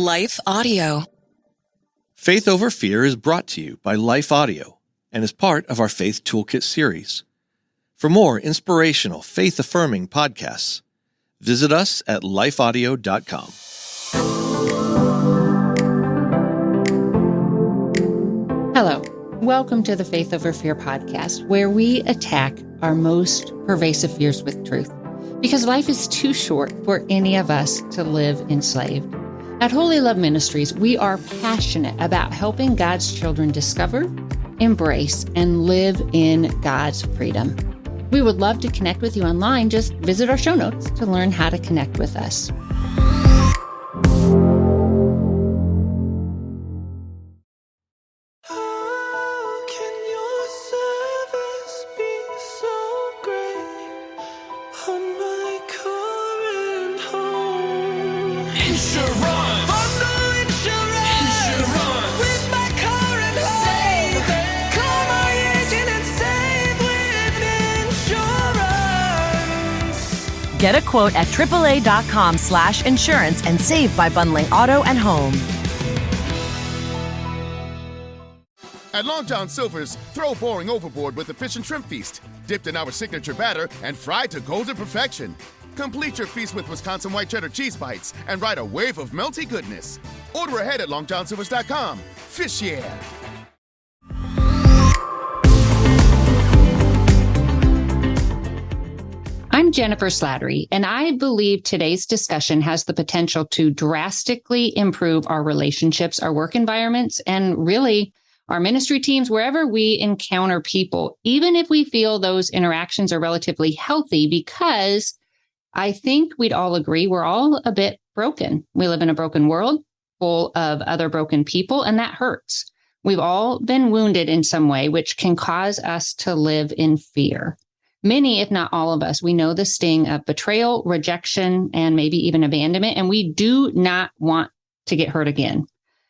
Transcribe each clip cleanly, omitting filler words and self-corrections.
Life Audio. Faith Over Fear is brought to you by Life Audio and is part of our Faith Toolkit series. For more inspirational, faith-affirming podcasts, visit us at lifeaudio.com. Hello. Welcome to the Faith Over Fear podcast, where we attack our most pervasive fears with truth. Because life is too short for any of us to live enslaved. At Holy Love Ministries, we are passionate about helping God's children discover, embrace, and live in God's freedom. We would love to connect with you online. Just visit our show notes to learn how to connect with us. Get a quote at AAA.com/insurance and save by bundling auto and home. At Long John Silver's, throw boring overboard with the fish and shrimp feast, dipped in our signature batter and fried to golden perfection. Complete your feast with Wisconsin white cheddar cheese bites and ride a wave of melty goodness. Order ahead at longjohnsilvers.com. Fish yeah! I'm Jennifer Slattery, and I believe today's discussion has the potential to drastically improve our relationships, our work environments, and really our ministry teams, wherever we encounter people, even if we feel those interactions are relatively healthy, because I think we'd all agree we're all a bit broken. We live in a broken world full of other broken people, and that hurts. We've all been wounded in some way, which can cause us to live in fear. Many, if not all of us, we know the sting of betrayal, rejection, and maybe even abandonment, and we do not want to get hurt again.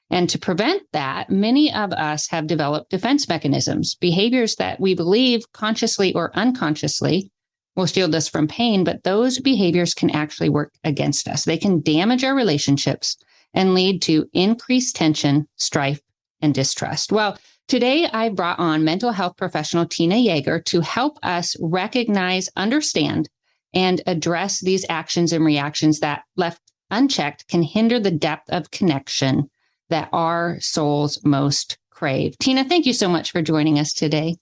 And to prevent that, many of us have developed defense mechanisms, behaviors that we believe consciously or unconsciously will shield us from pain, but those behaviors can actually work against us. They can damage our relationships and lead to increased tension, strife, and distrust. Well, today, I brought on mental health professional Tina Yeager to help us recognize, understand, and address these actions and reactions that, left unchecked, can hinder the depth of connection that our souls most crave. Tina, thank you so much for joining us today.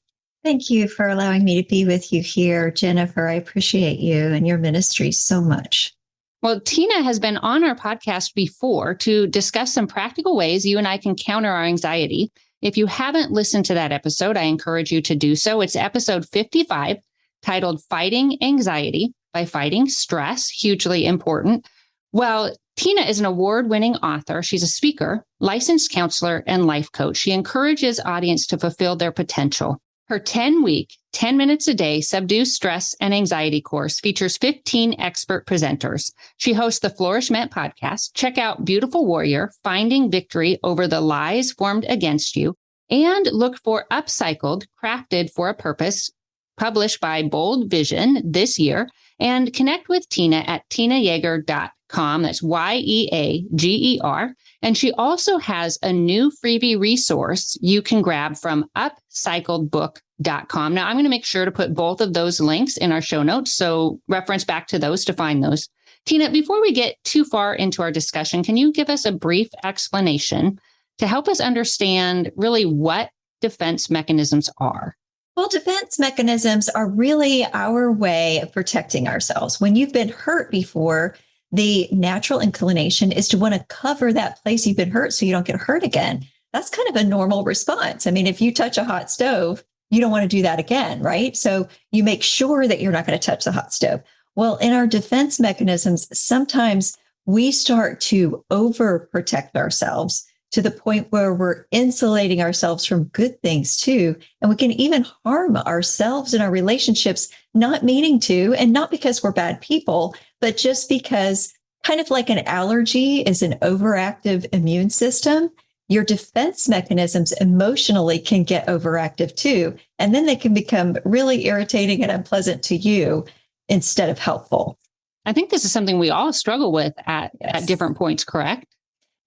Thank you for allowing me to be with you here, Jennifer. I appreciate you and your ministry so much. Well, Tina has been on our podcast before to discuss some practical ways you and I can counter our anxiety. If you haven't listened to that episode, I encourage you to do so. It's episode 55, titled Fighting Anxiety by Fighting Stress, hugely important. Well, Tina is an award-winning author. She's a speaker, licensed counselor, and life coach. She encourages audience to fulfill their potential. Her 10-week, 10 minutes a day Subdue Stress and Anxiety course features 15 expert presenters. She hosts the Flourishment podcast. Check out Beautiful Warrior, Finding Victory Over the Lies Formed Against You, and look for Upcycled, Crafted for a Purpose, published by Bold Vision this year, and connect with Tina at tinayeager.com. That's YEAGER. And she also has a new freebie resource you can grab from upcycledbook.com. Now, I'm going to make sure to put both of those links in our show notes, so reference back to those to find those. Tina, before we get too far into our discussion, can you give us a brief explanation to help us understand really what defense mechanisms are? Well, defense mechanisms are really our way of protecting ourselves. When you've been hurt before, the natural inclination is to want to cover that place you've been hurt so you don't get hurt again. That's kind of a normal response. I mean, if you touch a hot stove, you don't want to do that again, right? So you make sure that you're not going to touch the hot stove. Well, in our defense mechanisms, sometimes we start to overprotect ourselves to the point where we're insulating ourselves from good things too. And we can even harm ourselves and our relationships, not meaning to, and not because we're bad people, but just because, kind of like an allergy is an overactive immune system, your defense mechanisms emotionally can get overactive too. And then they can become really irritating and unpleasant to you instead of helpful. I think this is something we all struggle with at different points, correct?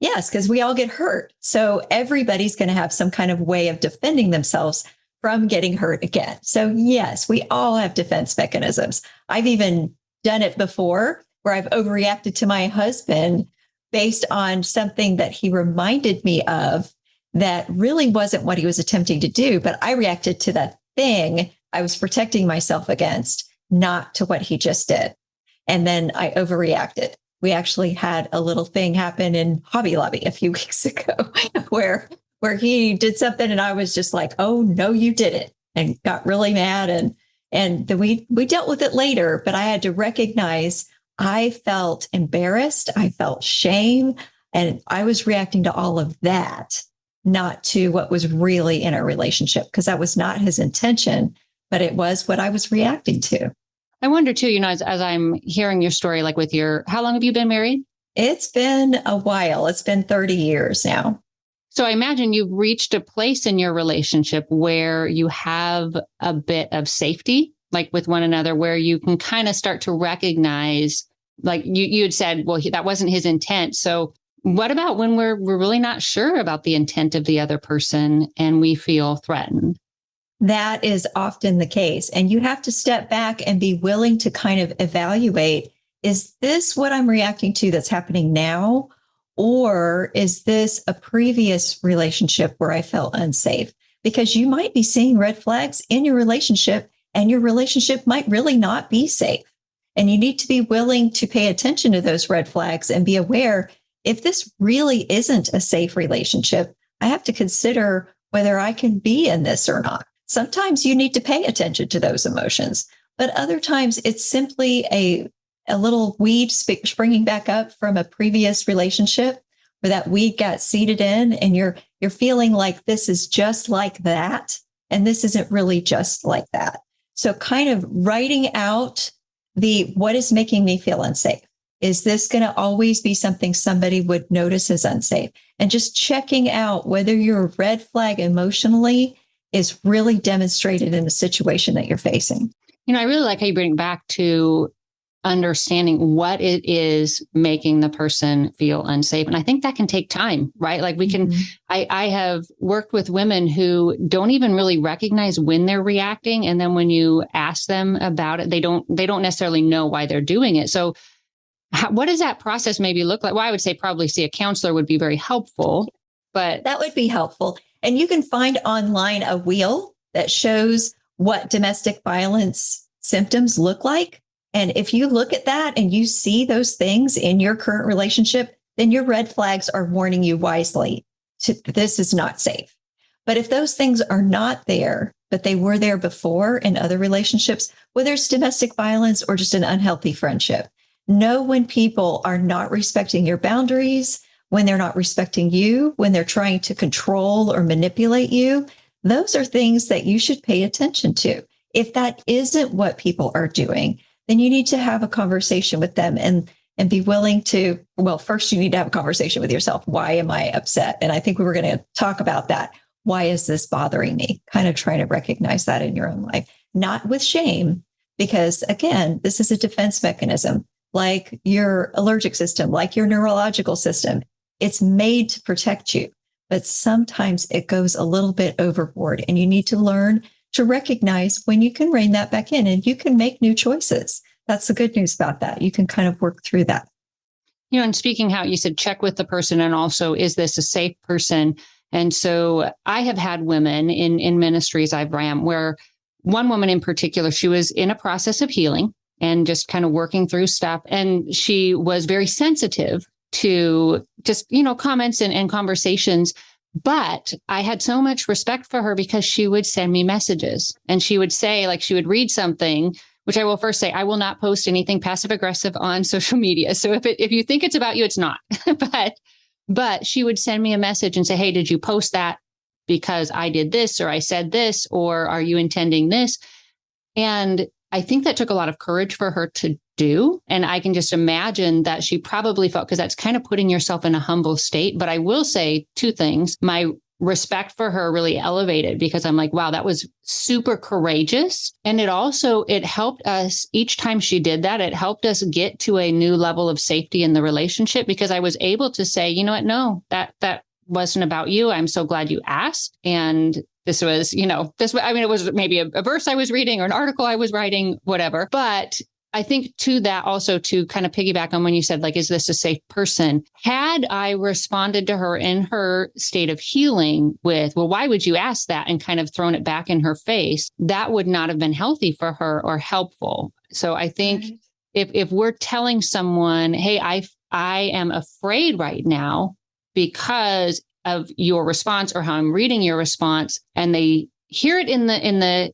Yes, because we all get hurt. So everybody's going to have some kind of way of defending themselves from getting hurt again. So yes, we all have defense mechanisms. I've even done it before where I've overreacted to my husband based on something that he reminded me of that really wasn't what he was attempting to do, but I reacted to that thing I was protecting myself against, not to what he just did. And then I overreacted. We actually had a little thing happen in Hobby Lobby a few weeks ago where he did something and I was just like, oh no, you didn't, and got really mad. And then we dealt with it later, but I had to recognize I felt embarrassed. I felt shame, and I was reacting to all of that, not to what was really in our relationship, because that was not his intention, but it was what I was reacting to. I wonder too, as I'm hearing your story, like with how long have you been married? It's been a while. It's been 30 years now. So I imagine you've reached a place in your relationship where you have a bit of safety, like with one another, where you can kind of start to recognize, like you had said, well, that wasn't his intent. So what about when we're really not sure about the intent of the other person and we feel threatened? That is often the case. And you have to step back and be willing to kind of evaluate, is this what I'm reacting to that's happening now? Or is this a previous relationship where I felt unsafe? Because you might be seeing red flags in your relationship and your relationship might really not be safe. And you need to be willing to pay attention to those red flags and be aware, if this really isn't a safe relationship, I have to consider whether I can be in this or not. Sometimes you need to pay attention to those emotions, but other times it's simply a little weed springing back up from a previous relationship where that weed got seeded in, and you're feeling like this is just like that, and this isn't really just like that. So kind of writing out what is making me feel unsafe. Is this going to always be something somebody would notice as unsafe? And just checking out whether your red flag emotionally is really demonstrated in the situation that you're facing. I really like how you bring it back to understanding what it is making the person feel unsafe. And I think that can take time, right? Like we can, I have worked with women who don't even really recognize when they're reacting. And then when you ask them about it, they don't necessarily know why they're doing it. So what does that process maybe look like? Well, I would say probably see a counselor would be very helpful, but that would be helpful. And you can find online a wheel that shows what domestic violence symptoms look like. And if you look at that and you see those things in your current relationship, then your red flags are warning you wisely this is not safe. But if those things are not there, but they were there before in other relationships, whether it's domestic violence or just an unhealthy friendship, know when people are not respecting your boundaries, when they're not respecting you, when they're trying to control or manipulate you. Those are things that you should pay attention to. If that isn't what people are doing, then you need to have a conversation with them and be willing to, well, first you need to have a conversation with yourself. Why am I upset? And I think we were going to talk about that. Why is this bothering me? Kind of trying to recognize that in your own life, not with shame, because again, this is a defense mechanism, like your allergic system, like your neurological system. It's made to protect you, but sometimes it goes a little bit overboard, and you need to learn to recognize when you can rein that back in and you can make new choices. That's the good news about that. You can kind of work through that. And speaking how you said, check with the person, and also, is this a safe person? And so I have had women in ministries I've ran where one woman in particular, she was in a process of healing and just kind of working through stuff. And she was very sensitive to just, comments and conversations. But I had so much respect for her because she would send me messages, and she would say, like, she would read something, which I will first say, I will not post anything passive aggressive on social media. So if you think it's about you, it's not. But she would send me a message and say, hey, did you post that because I did this, or I said this, or are you intending this? And I think that took a lot of courage for her to do. And I can just imagine that she probably felt, because that's kind of putting yourself in a humble state. But I will say two things. My respect for her really elevated because I'm like, wow, that was super courageous. And it helped us each time she did that. It helped us get to a new level of safety in the relationship because I was able to say, you know what? No, that wasn't about you. I'm so glad you asked. And this was, it was maybe a verse I was reading or an article I was writing, whatever. But I think to that also to kind of piggyback on when you said, like, is this a safe person? Had I responded to her in her state of healing with, well, why would you ask that? And kind of thrown it back in her face, that would not have been healthy for her or helpful. So I think if we're telling someone, hey, I am afraid right now because of your response or how I'm reading your response, and they hear it in the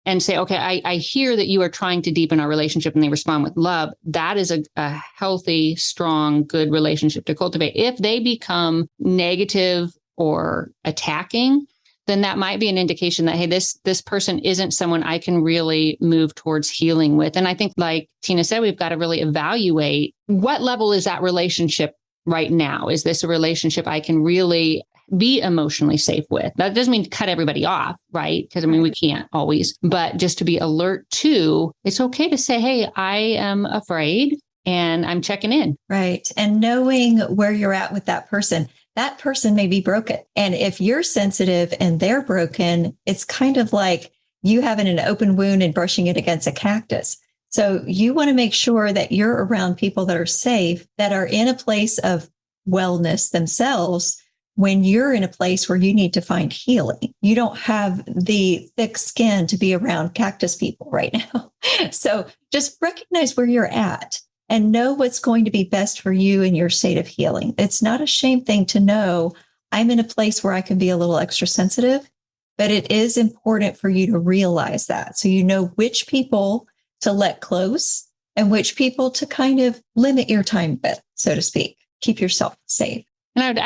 and say, okay, I hear that you are trying to deepen our relationship, and they respond with love. That is a healthy, strong, good relationship to cultivate. If they become negative or attacking, then that might be an indication that, hey, this person isn't someone I can really move towards healing with. And I think, like Tina said, we've got to really evaluate what level is that relationship right now. Is this a relationship I can really be emotionally safe with? That doesn't mean cut everybody off, right? Because we can't always, but just to be alert to, it's okay to say, hey, I am afraid and I'm checking in. Right. And knowing where you're at with that person may be broken. And if you're sensitive and they're broken, it's kind of like you having an open wound and brushing it against a cactus. So you want to make sure that you're around people that are safe, that are in a place of wellness themselves, when you're in a place where you need to find healing. You don't have the thick skin to be around cactus people right now. So just recognize where you're at and know what's going to be best for you in your state of healing. It's not a shame thing to know I'm in a place where I can be a little extra sensitive, but it is important for you to realize that. So you know which people to let close and which people to kind of limit your time with, so to speak. Keep yourself safe. And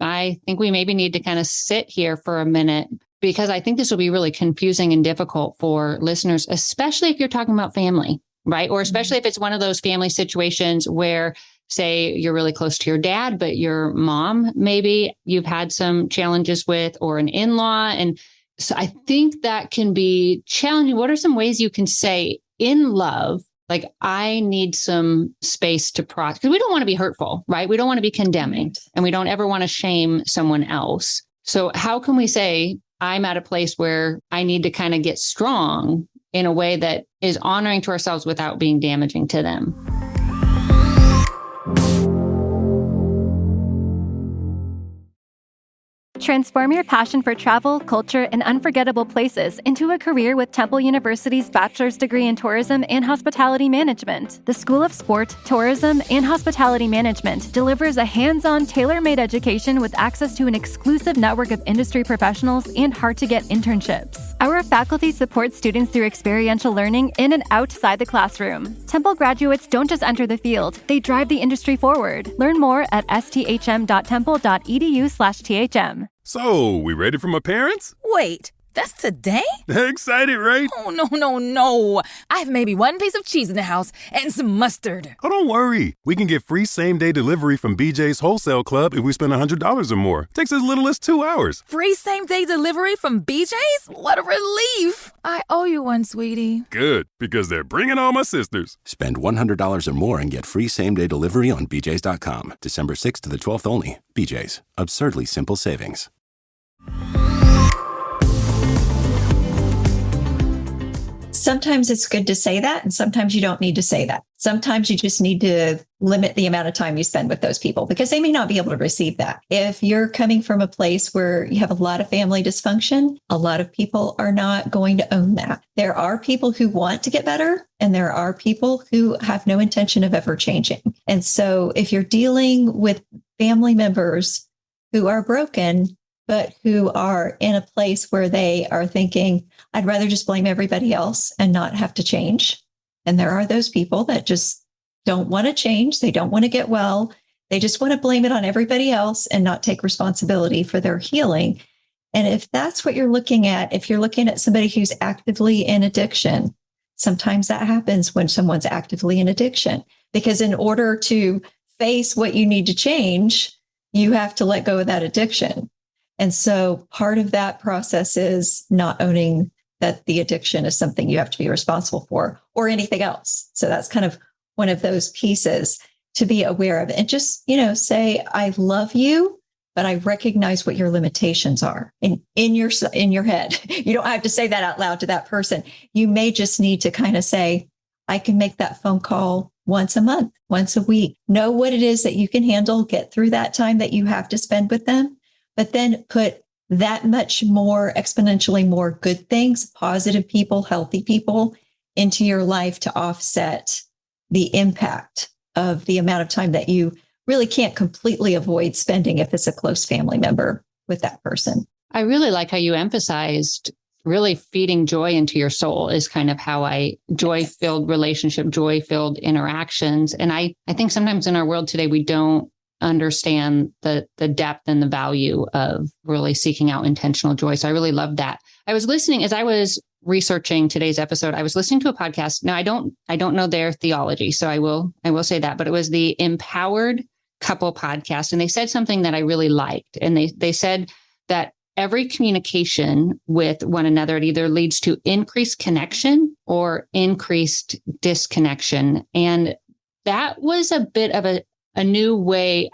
I think we maybe need to kind of sit here for a minute, because I think this will be really confusing and difficult for listeners, especially if you're talking about family, right? Or especially if it's one of those family situations where, say, you're really close to your dad, but your mom, maybe you've had some challenges with, or an in-law. And so I think that can be challenging. What are some ways you can say in love, like, I need some space to process, because we don't want to be hurtful, right? We don't want to be condemning, and we don't ever want to shame someone else. So how can we say, I'm at a place where I need to kind of get strong in a way that is honoring to ourselves without being damaging to them? Transform your passion for travel, culture, and unforgettable places into a career with Temple University's bachelor's degree in tourism and hospitality management. The School of Sport, Tourism, and Hospitality Management delivers a hands-on, tailor-made education with access to an exclusive network of industry professionals and hard-to-get internships. Our faculty support students through experiential learning in and outside the classroom. Temple graduates don't just enter the field, they drive the industry forward. Learn more at sthm.temple.edu/thm. So, we ready for my parents? Wait, that's today? Excited, right? Oh, no. I have maybe one piece of cheese in the house and some mustard. Oh, don't worry. We can get free same-day delivery from BJ's Wholesale Club if we spend $100 or more. Takes as little as 2 hours. Free same-day delivery from BJ's? What a relief. I owe you one, sweetie. Good, because they're bringing all my sisters. Spend $100 or more and get free same-day delivery on BJ's.com. December 6th to the 12th only. BJ's. Absurdly simple savings. Sometimes it's good to say that, and sometimes you don't need to say that. Sometimes you just need to limit the amount of time you spend with those people, because they may not be able to receive that. If you're coming from a place where you have a lot of family dysfunction, a lot of people are not going to own that. There are people who want to get better, and there are people who have no intention of ever changing. And so if you're dealing with family members who are broken, but who are in a place where they are thinking, I'd rather just blame everybody else and not have to change. And there are those people that just don't want to change. They don't want to get well. They just want to blame it on everybody else and not take responsibility for their healing. And if that's what you're looking at, if you're looking at somebody who's actively in addiction, sometimes that happens when someone's actively in addiction, because in order to face what you need to change, you have to let go of that addiction. And so part of that process is not owning that the addiction is something you have to be responsible for or anything else. So that's kind of one of those pieces to be aware of and just, say, I love you, but I recognize what your limitations are in your head. You don't have to say that out loud to that person. You may just need to kind of say, I can make that phone call once a month, once a week. Know what it is that you can handle, get through that time that you have to spend with them, but then put that much more, exponentially more good things, positive people, healthy people into your life to offset the impact of the amount of time that you really can't completely avoid spending if it's a close family member with that person. I really like how you emphasized really feeding joy into your soul is kind of how joy-filled relationship, joy-filled interactions. And I think sometimes in our world today, we don't understand the depth and the value of really seeking out intentional joy. So I really love that. I was listening as I was researching today's episode. I was listening to a podcast. Now I don't know their theology, so I will say that, but it was the Empowered Couple podcast, and they said something that I really liked. And they said that every communication with one another, it either leads to increased connection or increased disconnection. And that was a bit of a new way.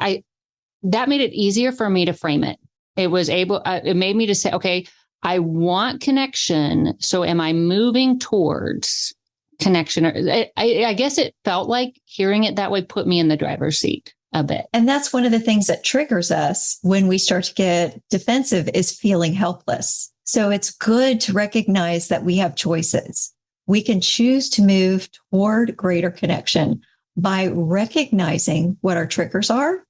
That made it easier for me to frame it. It made me to say, okay, I want connection. So am I moving towards connection? I guess it felt like hearing it that way put me in the driver's seat a bit. And that's one of the things that triggers us when we start to get defensive is feeling helpless. So it's good to recognize that we have choices. We can choose to move toward greater connection by recognizing what our triggers are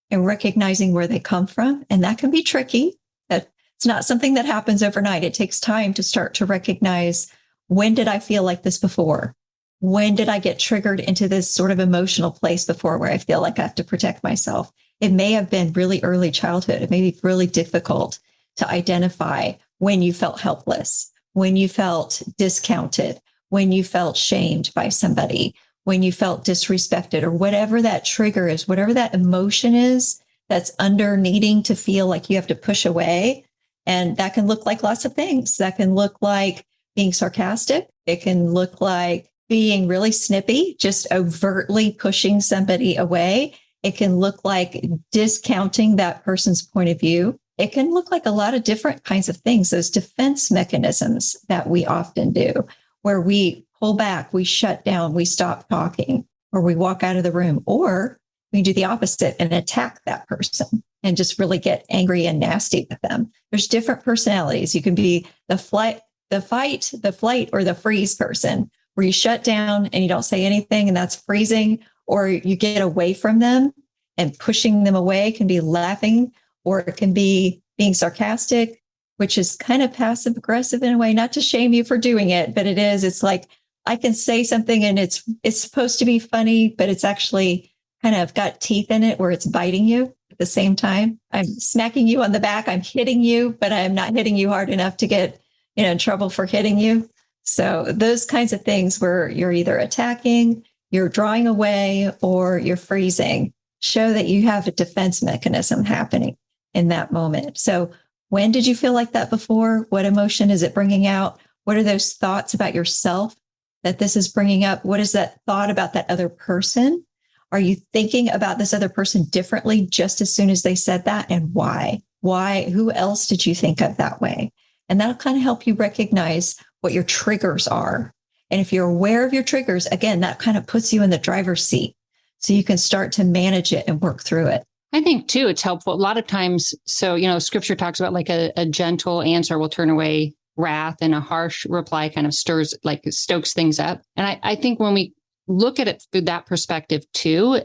and recognizing where they come from. And that can be tricky. It's not something that happens overnight. It takes time to start to recognize, when did I feel like this before? When did I get triggered into this sort of emotional place before where I feel like I have to protect myself? It may have been really early childhood. It may be really difficult to identify when you felt helpless, when you felt discounted, when you felt shamed by somebody, when you felt disrespected, or whatever that trigger is, whatever that emotion is that's under needing to feel like you have to push away. And that can look like lots of things. That can look like being sarcastic. It can look like being really snippy, just overtly pushing somebody away. It can look like discounting that person's point of view. It can look like a lot of different kinds of things, those defense mechanisms that we often do, where we pull back, we shut down, we stop talking, or we walk out of the room, or we do the opposite and attack that person and just really get angry and nasty with them. There's different personalities. You can be the fight, the flight, or the freeze person, where you shut down and you don't say anything, and that's freezing, or you get away from them, and pushing them away can be laughing, or it can be being sarcastic, which is kind of passive aggressive in a way, not to shame you for doing it, but it's like, I can say something and it's supposed to be funny, but it's actually kind of got teeth in it where it's biting you at the same time. I'm smacking you on the back. I'm hitting you, but I'm not hitting you hard enough to get in trouble for hitting you. So those kinds of things where you're either attacking, you're drawing away, or you're freezing show that you have a defense mechanism happening in that moment. So when did you feel like that before? What emotion is it bringing out? What are those thoughts about yourself that this is bringing up? What is that thought about that other person? Are you thinking about this other person differently just as soon as they said that? And why? Why? Who else did you think of that way? And that'll kind of help you recognize what your triggers are. And if you're aware of your triggers, again, that kind of puts you in the driver's seat so you can start to manage it and work through it. I think too, it's helpful. A lot of times, scripture talks about like a gentle answer will turn away wrath, and a harsh reply kind of stokes things up. And I think when we look at it through that perspective too,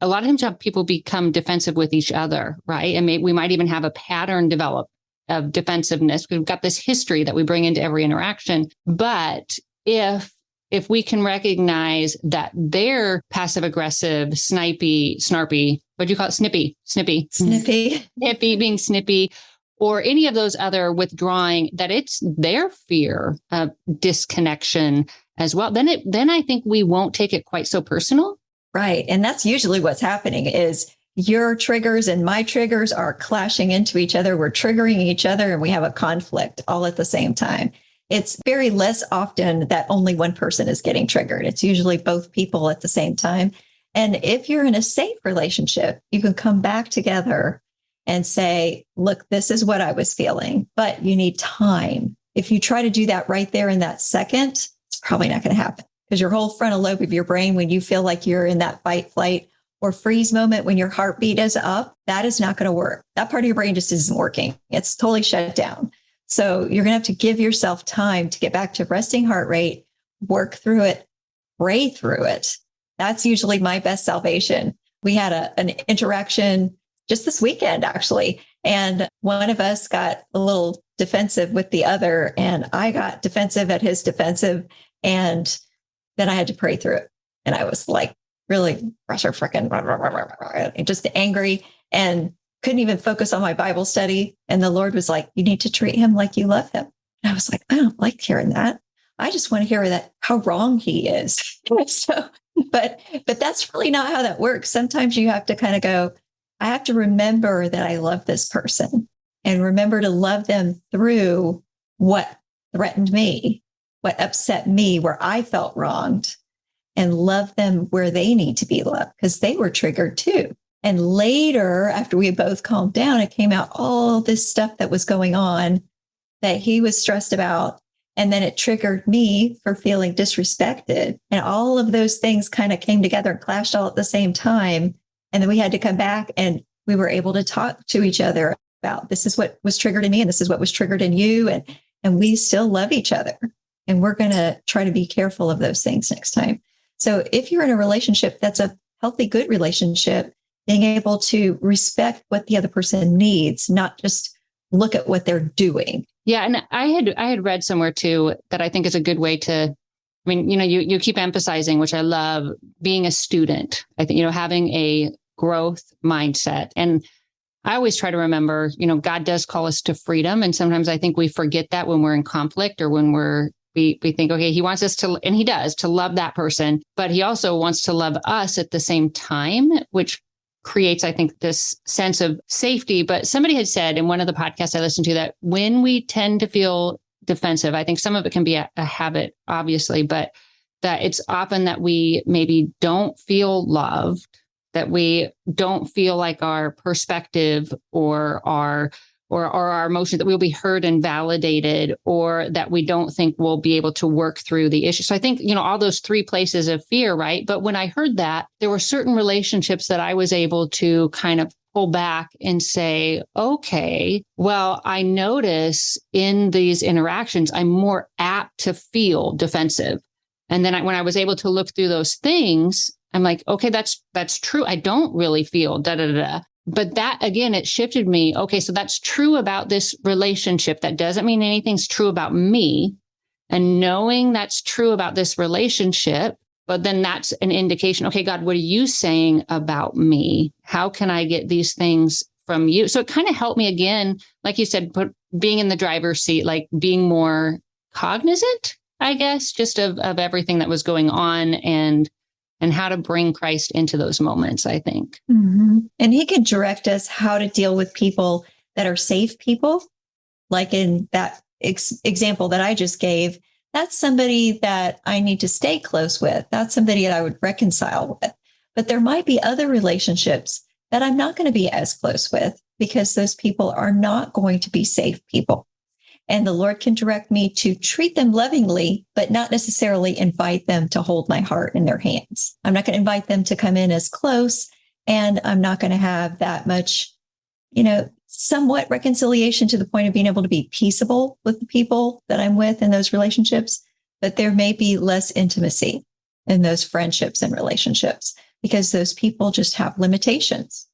a lot of times people become defensive with each other, right? And we might even have a pattern develop of defensiveness. We've got this history that we bring into every interaction. But if we can recognize that they're passive aggressive, snarpy, what do you call it? Snippy, being snippy, or any of those other withdrawing, that it's their fear of disconnection as well, then I think we won't take it quite so personal. Right. And that's usually what's happening is your triggers and my triggers are clashing into each other. We're triggering each other and we have a conflict all at the same time. It's very less often that only one person is getting triggered. It's usually both people at the same time. And if you're in a safe relationship, you can come back together and say, look, this is what I was feeling, but you need time. If you try to do that right there in that second, it's probably not going to happen, because your whole frontal lobe of your brain, when you feel like you're in that fight, flight, or freeze moment, when your heartbeat is up, that is not going to work. That part of your brain just isn't working. It's totally shut down. So you're going to have to give yourself time to get back to resting heart rate, work through it, pray through it. That's usually my best salvation. We had an interaction just this weekend, actually, and one of us got a little defensive with the other, and I got defensive at his defensive, and then I had to pray through it. And I was like, really just angry and couldn't even focus on my Bible study. And the Lord was like, you need to treat him like you love him. And I was like, I don't like hearing that. I just want to hear that how wrong he is. So, but that's really not how that works. Sometimes you have to kind of go, I have to remember that I love this person and remember to love them through what threatened me, what upset me, where I felt wronged, and love them where they need to be loved, because they were triggered too. And later, after we had both calmed down, it came out all this stuff that was going on that he was stressed about. And then it triggered me for feeling disrespected. And all of those things kind of came together and clashed all at the same time. And then we had to come back and we were able to talk to each other about, this is what was triggered in me and this is what was triggered in you. And we still love each other. And we're going to try to be careful of those things next time. So if you're in a relationship that's a healthy, good relationship, being able to respect what the other person needs, not just look at what they're doing. Yeah. And I had read somewhere too, that I think is a good way to, I mean, you keep emphasizing, which I love, being a student. I think, having a growth mindset. And I always try to remember, God does call us to freedom. And sometimes I think we forget that when we're in conflict, or when we think, okay, he wants us to, and he does, to love that person, but he also wants to love us at the same time, which creates, I think, this sense of safety. But somebody had said in one of the podcasts I listened to that when we tend to feel defensive, I think some of it can be a habit, obviously, but that it's often that we maybe don't feel loved, that we don't feel like our perspective or our emotions, that we'll be heard and validated, or that we don't think we'll be able to work through the issue. So I think, all those three places of fear, right? But when I heard that, there were certain relationships that I was able to kind of pull back and say, okay, well, I notice in these interactions, I'm more apt to feel defensive. And then when I was able to look through those things, I'm like, okay, that's true. I don't really feel da-da-da-da. But that, again, it shifted me. Okay, so that's true about this relationship. That doesn't mean anything's true about me. And knowing that's true about this relationship, but then that's an indication. Okay, God, what are you saying about me? How can I get these things from you? So it kind of helped me again, like you said, being in the driver's seat, like being more cognizant, I guess, just of everything that was going on and how to bring Christ into those moments, I think. Mm-hmm. And he can direct us how to deal with people that are safe people. Like in that example that I just gave, that's somebody that I need to stay close with. That's somebody that I would reconcile with. But there might be other relationships that I'm not going to be as close with, because those people are not going to be safe people. And the Lord can direct me to treat them lovingly, but not necessarily invite them to hold my heart in their hands. I'm not going to invite them to come in as close, and I'm not going to have that much, somewhat reconciliation to the point of being able to be peaceable with the people that I'm with in those relationships. But there may be less intimacy in those friendships and relationships, because those people just have limitations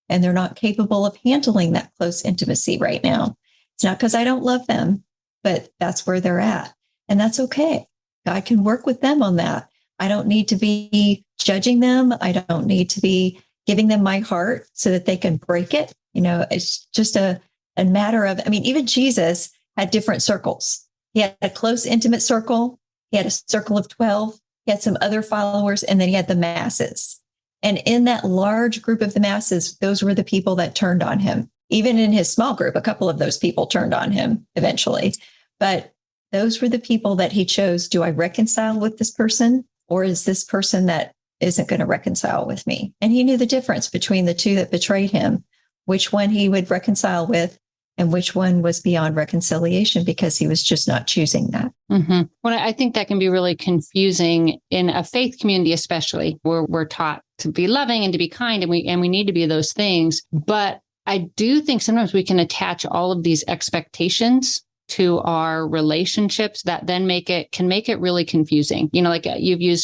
and they're not capable of handling that close intimacy right now. It's not because I don't love them, but that's where they're at. And that's okay. God can work with them on that. I don't need to be judging them. I don't need to be giving them my heart so that they can break it. It's just a matter of, even Jesus had different circles. He had a close, intimate circle. He had a circle of 12. He had some other followers, and then he had the masses. And in that large group of the masses, those were the people that turned on him. Even in his small group, a couple of those people turned on him eventually. But those were the people that he chose. Do I reconcile with this person? Or is this person that isn't going to reconcile with me? And he knew the difference between the two that betrayed him, which one he would reconcile with and which one was beyond reconciliation, because he was just not choosing that. Mm-hmm. Well, I think that can be really confusing in a faith community, especially where we're taught to be loving and to be kind, and we need to be those things. But I do think sometimes we can attach all of these expectations to our relationships that then can make it really confusing. Like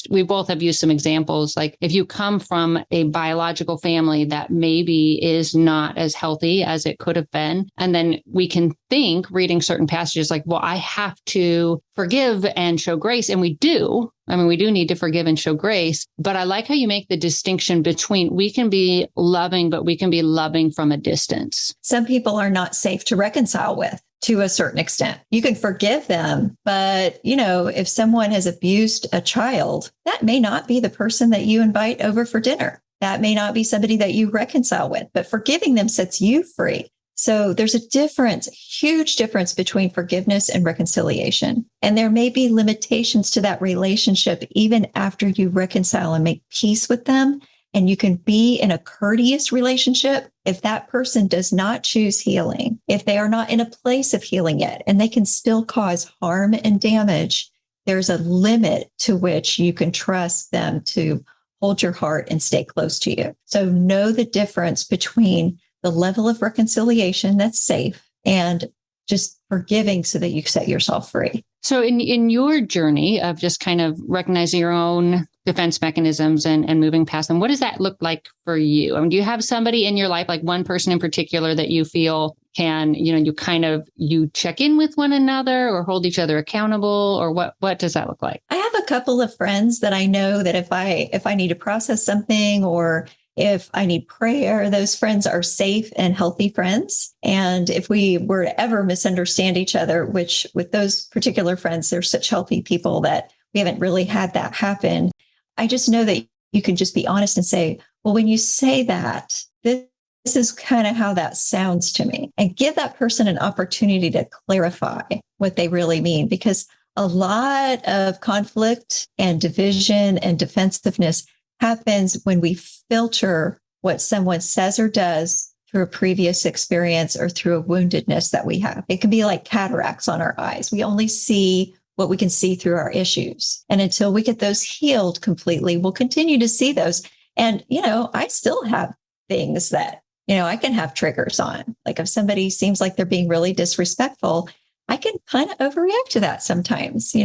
we both have used some examples. Like if you come from a biological family that maybe is not as healthy as it could have been, and then we can think, reading certain passages, like, well, I have to forgive and show grace. And we do. I mean, we do need to forgive and show grace. But I like how you make the distinction between we can be loving, but we can be loving from a distance. Some people are not safe to reconcile with, to a certain extent. You can forgive them, but if someone has abused a child, that may not be the person that you invite over for dinner. That may not be somebody that you reconcile with, but forgiving them sets you free. So there's a difference, huge difference between forgiveness and reconciliation. And there may be limitations to that relationship even after you reconcile and make peace with them. And you can be in a courteous relationship if that person does not choose healing, if they are not in a place of healing yet, and they can still cause harm and damage. There's a limit to which you can trust them to hold your heart and stay close to you. So know the difference between the level of reconciliation that's safe and just forgiving so that you set yourself free. So in your journey of just kind of recognizing your own defense mechanisms and moving past them, what does that look like for you? I mean, do you have somebody in your life, like one person in particular that you feel can, you check in with one another or hold each other accountable, or what does that look like? I have a couple of friends that I know that if I need to process something or if I need prayer, those friends are safe and healthy friends. And if we were to ever misunderstand each other, which with those particular friends, they're such healthy people that we haven't really had that happen. I just know that you can just be honest and say, well, when you say that, this is kind of how that sounds to me, and give that person an opportunity to clarify what they really mean, because a lot of conflict and division and defensiveness happens when we filter what someone says or does through a previous experience or through a woundedness that we have. It can be like cataracts on our eyes. We only see what we can see through our issues. And until we get those healed completely, we'll continue to see those. And, I still have things that, I can have triggers on. Like if somebody seems like they're being really disrespectful, I can kind of overreact to that sometimes,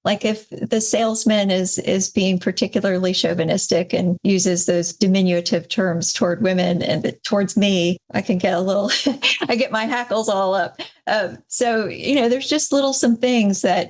Like if the salesman is being particularly chauvinistic and uses those diminutive terms toward women and towards me, I can get I get my hackles all up. So, there's just some things that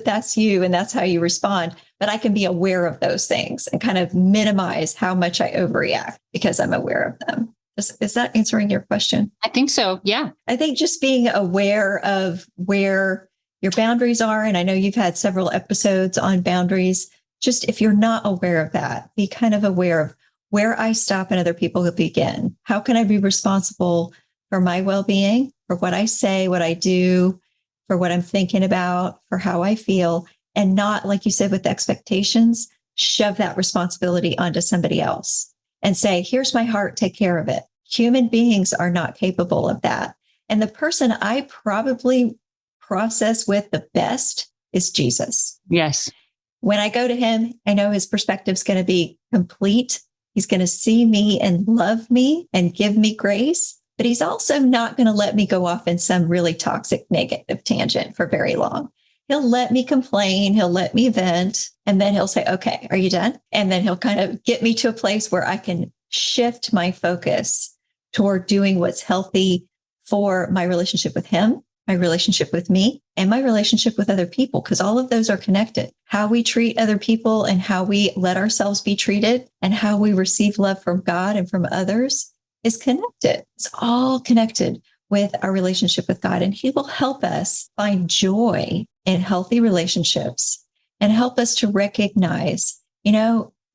that's you and that's how you respond. But I can be aware of those things and kind of minimize how much I overreact because I'm aware of them. Is that answering your question? I think so. Yeah. I think just being aware of where your boundaries are. And I know you've had several episodes on boundaries. Just if you're not aware of that, be kind of aware of where I stop and other people begin. How can I be responsible for my well-being, for what I say, what I do, for what I'm thinking about, for how I feel, and not, like you said, with expectations, shove that responsibility onto somebody else and say, here's my heart, take care of it. Human beings are not capable of that. And the person I probably process with the best is Jesus. Yes. When I go to him, I know his perspective is going to be complete. He's going to see me and love me and give me grace, but he's also not going to let me go off in some really toxic, negative tangent for very long. He'll let me complain. He'll let me vent. And then he'll say, okay, are you done? And then he'll kind of get me to a place where I can shift my focus toward doing what's healthy for my relationship with him, my relationship with me, and my relationship with other people, because all of those are connected. How we treat other people and how we let ourselves be treated and how we receive love from God and from others is connected. It's all connected with our relationship with God. And he will help us find joy in healthy relationships and help us to recognize,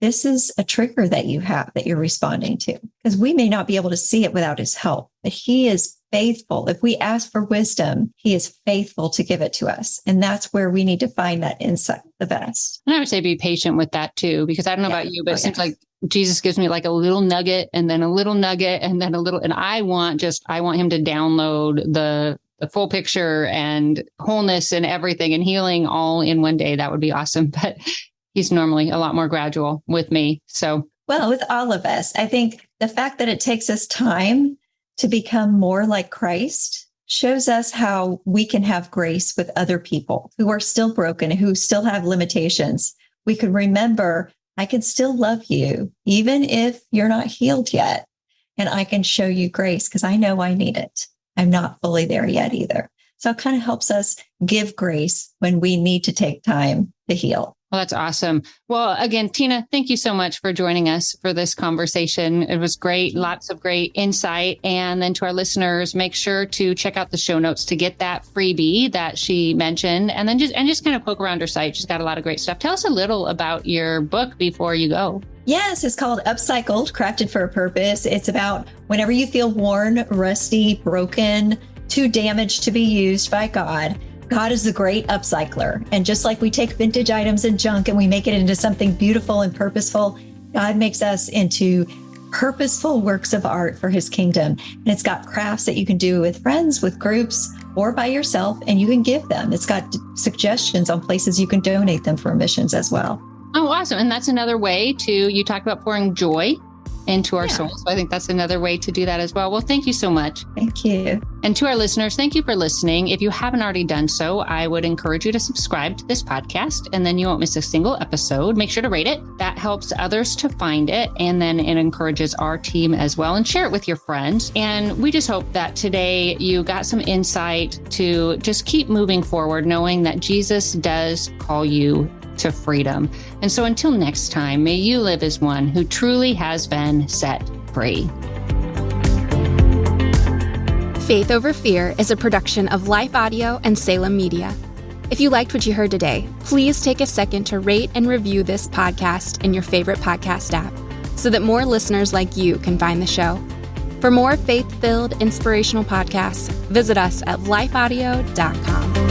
this is a trigger that you have that you're responding to, because we may not be able to see it without his help, but he is faithful. If we ask for wisdom, he is faithful to give it to us. And that's where we need to find that insight the best. And I would say be patient with that too, because I don't know about you, but it seems like Jesus gives me like a little nugget and then a little nugget and then a little, and I want him to download the full picture and wholeness and everything and healing all in one day. That would be awesome. But he's normally a lot more gradual with me. So, well, with all of us, I think the fact that it takes us time to become more like Christ shows us how we can have grace with other people who are still broken, who still have limitations. We can remember, I can still love you, even if you're not healed yet. And I can show you grace because I know I need it. I'm not fully there yet either. So it kind of helps us give grace when we need to take time to heal. Well, that's awesome. Well, again, Tina, thank you so much for joining us for this conversation. It was great. Lots of great insight. And then to our listeners, make sure to check out the show notes to get that freebie that she mentioned. And then just kind of poke around her site. She's got a lot of great stuff. Tell us a little about your book before you go. Yes, it's called Upcycled, Crafted for a Purpose. It's about whenever you feel worn, rusty, broken, too damaged to be used by God. God is a great upcycler. And just like we take vintage items and junk and we make it into something beautiful and purposeful, God makes us into purposeful works of art for his kingdom. And it's got crafts that you can do with friends, with groups, or by yourself, and you can give them. It's got suggestions on places you can donate them for missions as well. Oh, awesome. And that's another way you talk about pouring joy into our souls. So I think that's another way to do that as well. Well, thank you so much. Thank you. And to our listeners, thank you for listening. If you haven't already done so, I would encourage you to subscribe to this podcast and then you won't miss a single episode. Make sure to rate it. That helps others to find it. And then it encourages our team as well, and share it with your friends. And we just hope that today you got some insight to just keep moving forward, knowing that Jesus does call you to freedom. And so until next time, may you live as one who truly has been set free. Faith Over Fear is a production of Life Audio and Salem Media. If you liked what you heard today, please take a second to rate and review this podcast in your favorite podcast app so that more listeners like you can find the show. For more faith-filled, inspirational podcasts, visit us at lifeaudio.com.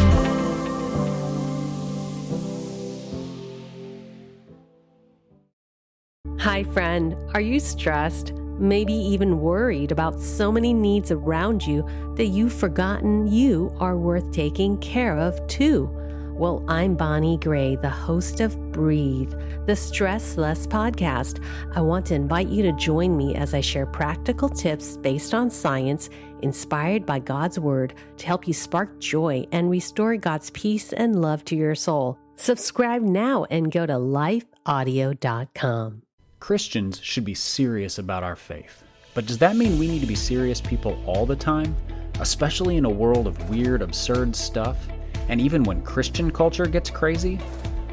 Hi, friend. Are you stressed? Maybe even worried about so many needs around you that you've forgotten you are worth taking care of too? Well, I'm Bonnie Gray, the host of Breathe, the Stress Less podcast. I want to invite you to join me as I share practical tips based on science, inspired by God's Word, to help you spark joy and restore God's peace and love to your soul. Subscribe now and go to lifeaudio.com. Christians should be serious about our faith. But does that mean we need to be serious people all the time? Especially in a world of weird, absurd stuff? And even when Christian culture gets crazy?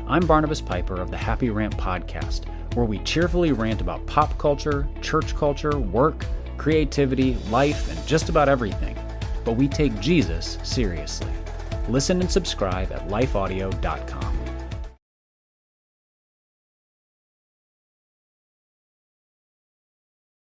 I'm Barnabas Piper of the Happy Rant podcast, where we cheerfully rant about pop culture, church culture, work, creativity, life, and just about everything. But we take Jesus seriously. Listen and subscribe at lifeaudio.com.